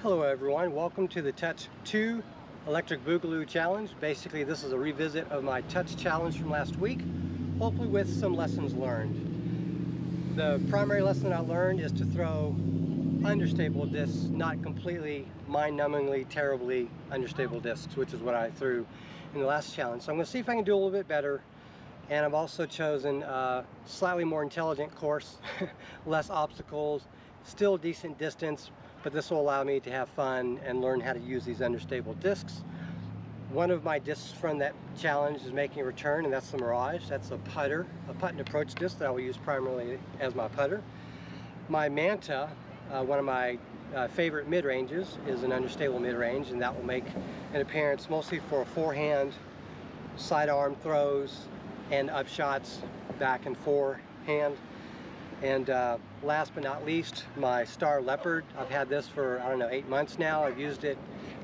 Hello everyone, welcome to the Touch 2 Electric Boogaloo Challenge. Basically this is a revisit of my Touch Challenge from last week, hopefully with some lessons learned. The primary lesson I learned is to throw understable discs, not completely mind-numbingly, terribly understable discs, which is what I threw in the last challenge. So I'm going to see if I can do a little bit better. And I've also chosen a slightly more intelligent course, less obstacles, still decent distance, but this will allow me to have fun and learn how to use these understable discs. One of my discs from that challenge is making a return, and that's the Mirage. That's a putter, a putt and approach disc that I will use primarily as my putter. My Manta, one of my favorite mid-ranges, is an understable mid-range, and that will make an appearance mostly for forehand, sidearm throws, and upshots back and forehand. And last but not least, my Star Leopard. I've had this for, I don't know, 8 months now. I've used it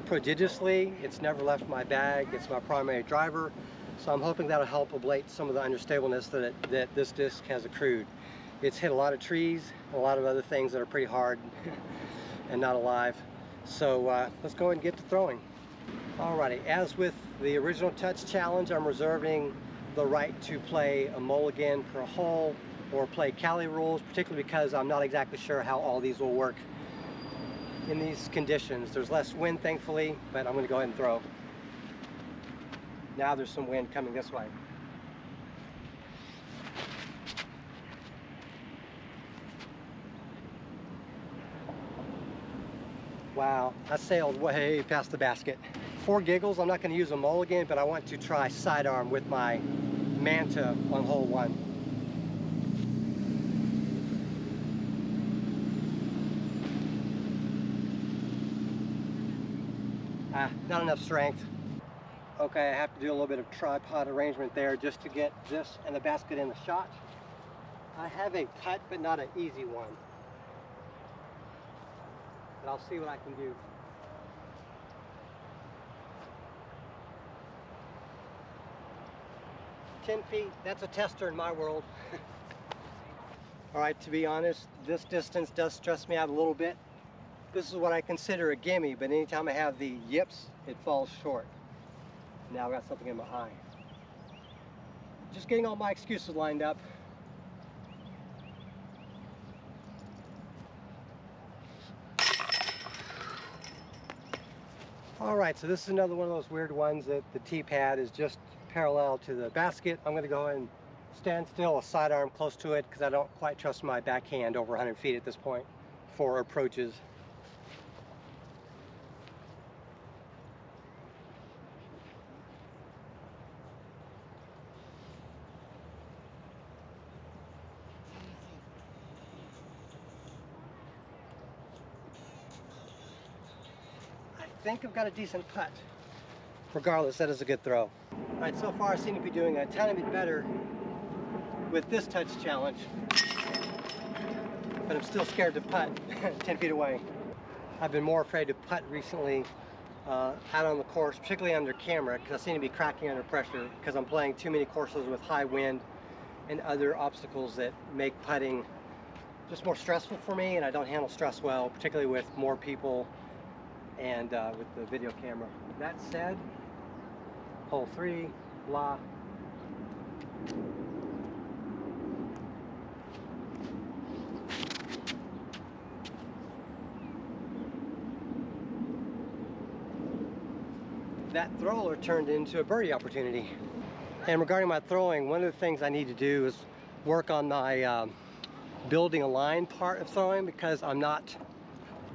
prodigiously. It's never left my bag. It's my primary driver. So I'm hoping that'll help ablate some of the unstableness that this disc has accrued. It's hit a lot of trees, and a lot of other things that are pretty hard and not alive. So let's go ahead and get to throwing. Alrighty, as with the original Touch Challenge, I'm reserving the right to play a mulligan per hole or play Cali rules, particularly because I'm not exactly sure how all these will work in these conditions. There's less wind, thankfully, but I'm going to go ahead and throw. Now there's some wind coming this way. Wow, I sailed way past the basket. For giggles, I'm not going to use a mulligan, but I want to try sidearm with my Manta on hole 1. Not enough strength. Okay, I have to do a little bit of tripod arrangement there just to get this and the basket in the shot. I have a putt, but not an easy one. But I'll see what I can do. "10 feet, that's a tester in my world." All right, to be honest, this distance does stress me out a little bit. This is what I consider a gimme, but anytime I have the yips, it falls short. Now I've got something in my eye. Just getting all my excuses lined up. All right, so this is another one of those weird ones that the T-pad is just parallel to the basket. I'm going to go ahead and stand still, a sidearm close to it, because I don't quite trust my backhand over 100 feet at this point for approaches. I think I've got a decent putt. Regardless, that is a good throw. All right, so far I seem to be doing a tiny bit better with this Touch Challenge, but I'm still scared to putt 10 feet away. I've been more afraid to putt recently out on the course, particularly under camera, because I seem to be cracking under pressure because I'm playing too many courses with high wind and other obstacles that make putting just more stressful for me, and I don't handle stress well, particularly with more people and with the video camera. That said, hole 3, blah. That thrower turned into a birdie opportunity. And regarding my throwing, one of the things I need to do is work on my building a line part of throwing, because I'm not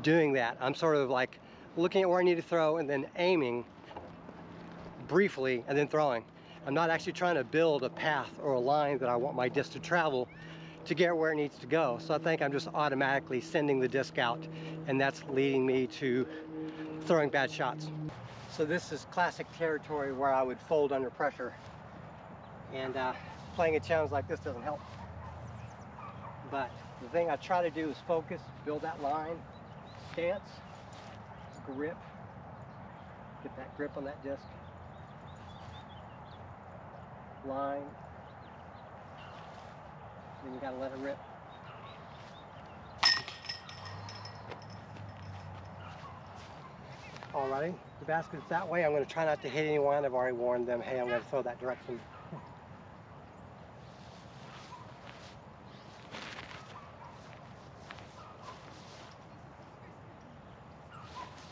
doing that. I'm sort of like looking at where I need to throw and then aiming briefly and then throwing. I'm not actually trying to build a path or a line that I want my disc to travel to get where it needs to go. So I think I'm just automatically sending the disc out, and that's leading me to throwing bad shots. So this is classic territory where I would fold under pressure, and playing a challenge like this doesn't help. But the thing I try to do is focus, build that line, stance, grip, get that grip on that disc, line, then you gotta let it rip. Alrighty, the basket's that way. I'm going to try not to hit anyone. I've already warned them, hey, I'm going to throw that direction.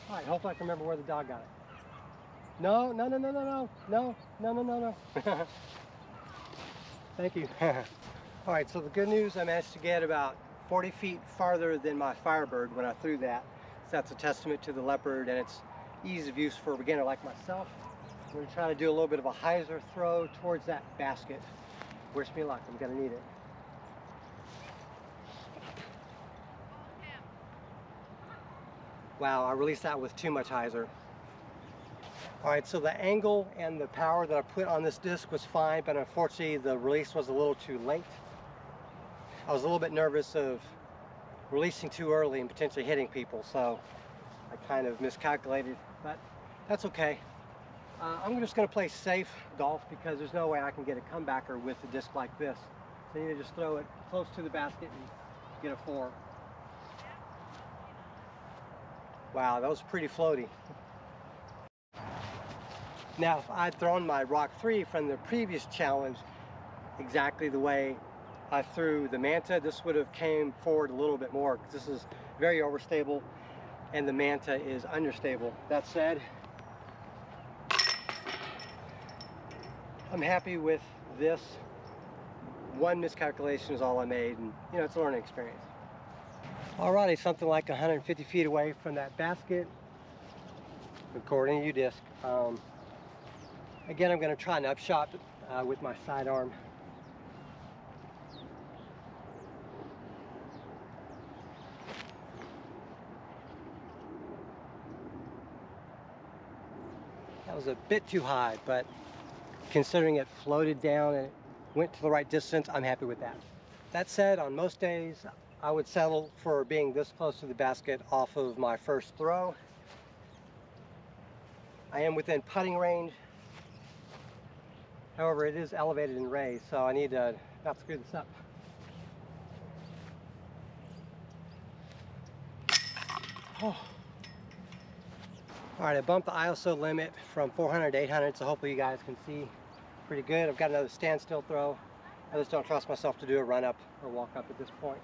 Alright, hopefully I can remember where the dog got it. No, no, no, no, no, no, no, no, no, no, no. Thank you. Alright, so the good news, I managed to get about 40 feet farther than my Firebird when I threw that. So that's a testament to the Leopard and its ease of use for a beginner like myself. I'm going to try to do a little bit of a hyzer throw towards that basket. Wish me luck, I'm going to need it. Wow, I released that with too much hyzer. Alright, so the angle and the power that I put on this disc was fine, but unfortunately the release was a little too late. I was a little bit nervous of releasing too early and potentially hitting people, so I kind of miscalculated, but that's okay. I'm just going to play safe golf because there's no way I can get a comebacker with a disc like this. So I need to just throw it close to the basket and get a 4. Wow, that was pretty floaty. Now, if I'd thrown my Rock 3 from the previous challenge exactly the way I threw the Manta, this would have came forward a little bit more because this is very overstable and the Manta is understable. That said, I'm happy with this. One miscalculation is all I made, and you know, it's a learning experience. Alrighty, something like 150 feet away from that basket, according to disc. Again, I'm going to try an upshot with my sidearm. That was a bit too high, but considering it floated down and it went to the right distance, I'm happy with that. That said, on most days, I would settle for being this close to the basket off of my first throw. I am within putting range. However, it is elevated and raised, so I need to not screw this up. Oh. All right, I bumped the ISO limit from 400 to 800, so hopefully you guys can see pretty good. I've got another standstill throw. I just don't trust myself to do a run up or walk up at this point.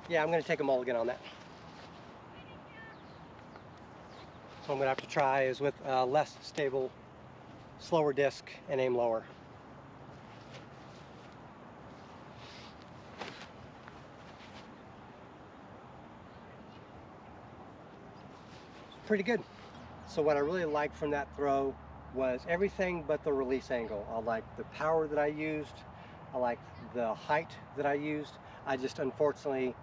Yeah, I'm going to take a mulligan on that. So I'm going to have to try is with a less stable, slower disc and aim lower. Pretty good. So what I really liked from that throw was everything but the release angle. I liked the power that I used. I liked the height that I used. I just unfortunately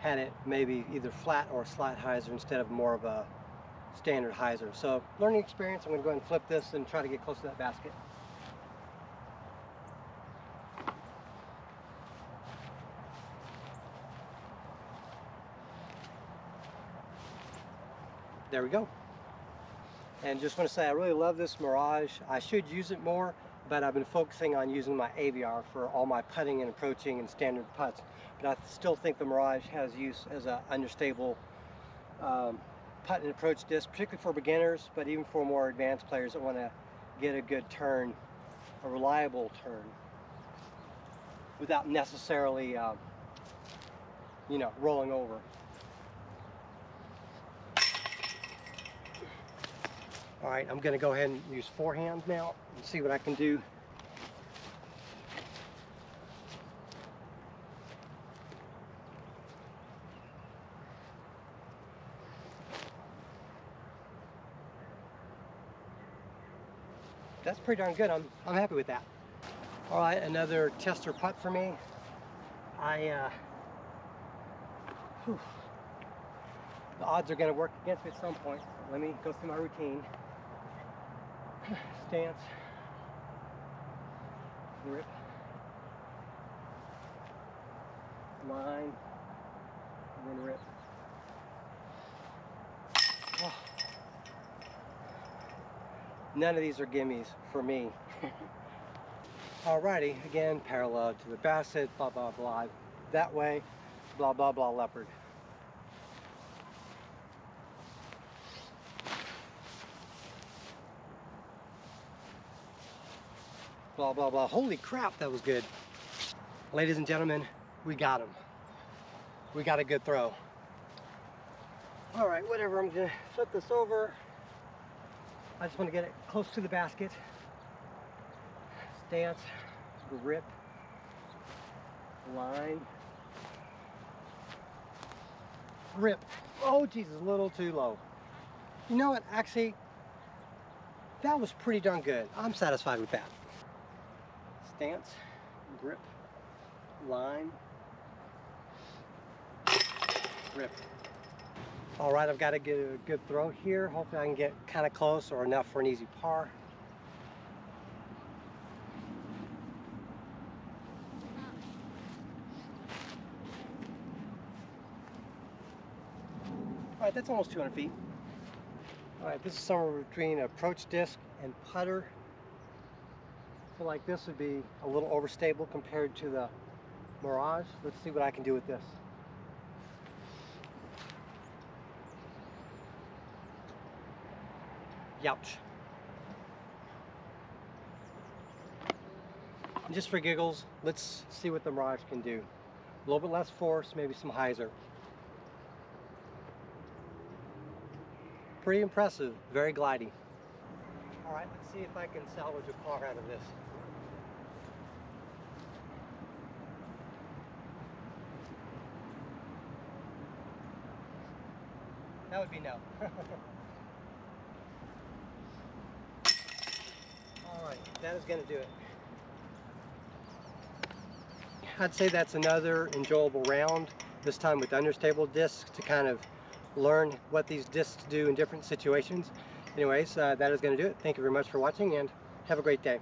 had it maybe either flat or slight hyzer instead of more of a standard hyzer. So learning experience. I'm going to go ahead and flip this and try to get close to that basket. There we go. And just want to say I really love this Mirage. I should use it more, but I've been focusing on using my AVR for all my putting and approaching and standard putts. But I still think the Mirage has use as an understable putt and approach disc, particularly for beginners, but even for more advanced players that want to get a good turn, a reliable turn, without necessarily, you know, rolling over. All right, I'm going to go ahead and use forehand now and see what I can do. That's pretty darn good. I'm happy with that. All right, another tester putt for me. The odds are going to work against me at some point. Let me go through my routine. Stance, grip, line, and then rip. Oh. None of these are gimmies for me. Alrighty, again, parallel to the basset, blah, blah, blah, that way, blah, blah, blah, leopard. Blah, blah, blah. Holy crap, that was good. Ladies and gentlemen, we got him. We got a good throw. Alright, whatever, I'm gonna flip this over. I just want to get it close to the basket. Stance, grip, line, grip. Oh Jesus, a little too low. You know what, actually, that was pretty darn good. I'm satisfied with that. Stance, grip, line, grip. All right, I've got to get a good throw here. Hopefully I can get kind of close or enough for an easy par. All right, that's almost 200 feet. All right, this is somewhere between approach disc and putter. I feel like this would be a little overstable compared to the Mirage. Let's see what I can do with this. Youch. Just for giggles, let's see what the Mirage can do. A little bit less force, maybe some hyzer. Pretty impressive, very glidey. All right, let's see if I can salvage a par out of this. That would be no. All right, that is going to do it. I'd say that's another enjoyable round, this time with understable discs to kind of learn what these discs do in different situations. Anyways, that is going to do it. Thank you very much for watching and have a great day.